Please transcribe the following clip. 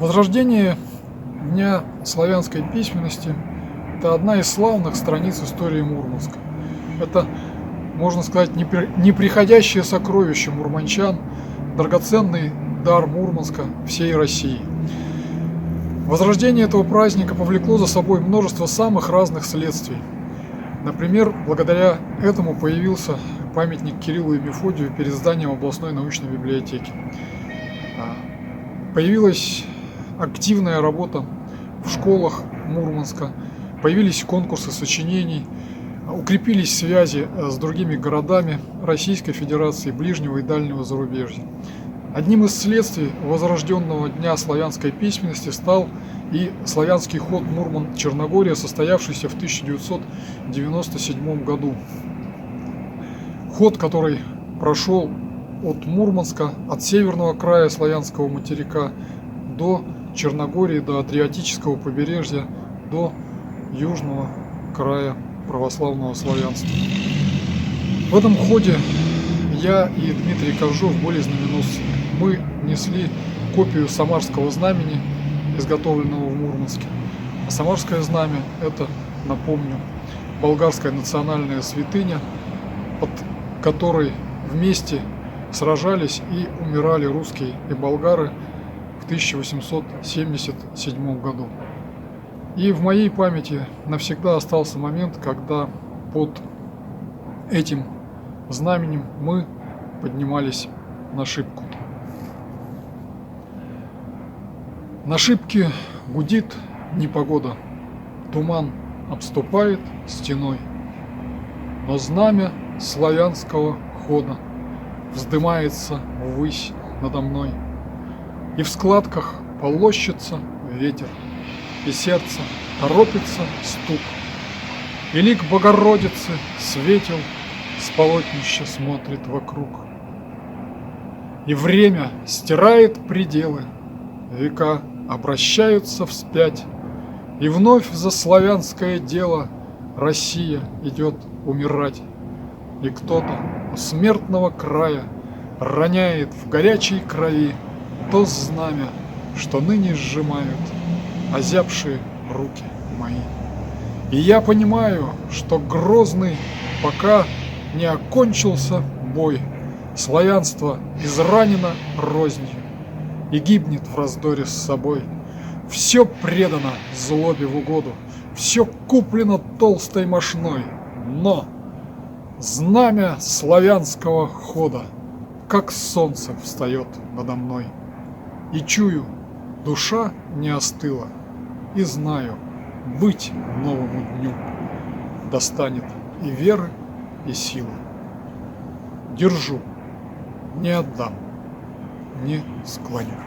Возрождение Дня славянской письменности – это одна из славных страниц истории Мурманска. Это, можно сказать, неприходящее сокровище мурманчан, драгоценный дар Мурманска всей России. Возрождение этого праздника повлекло за собой множество самых разных следствий. Например, благодаря этому появился памятник Кириллу и Мефодию перед зданием областной научной библиотеки. Появилась активная работа в школах Мурманска, появились конкурсы сочинений, укрепились связи с другими городами Российской Федерации, ближнего и дальнего зарубежья. Одним из следствий возрожденного Дня славянской письменности стал и славянский ход Мурман-Черногория, состоявшийся в 1997 году. Ход, который прошел от Мурманска, от северного края славянского материка до Черногории, до Адриатического побережья, до южного края православного славянства. В этом ходе я и Дмитрий Ковжов были знаменосцами. Мы несли копию самарского знамени, изготовленного в Мурманске. А самарское знамя – это, напомню, болгарская национальная святыня, под которой вместе сражались и умирали русские и болгары в 1877 году. И в моей памяти навсегда остался момент, когда под этим знаменем мы поднимались на шипку. На шипке гудит непогода, туман обступает стеной, но знамя славянского хода вздымается ввысь надо мной, и в складках полощется ветер, и сердце торопится стук, и лик Богородицы светил, с полотнища смотрит вокруг. И время стирает пределы, века обращаются вспять, и вновь за славянское дело Россия идет умирать. И кто-то у смертного края роняет в горячей крови то знамя, что ныне сжимают озябшие руки мои. И я понимаю, что грозный, пока не окончился бой, славянство изранено рознью и гибнет в раздоре с собой. Все предано злобе в угоду, все куплено толстой мошной, но знамя славянского хода, как солнце, встает надо мной. И чую, душа не остыла, и знаю, быть новому дню достанет и веры, и силы. Держу, не отдам, не склоню.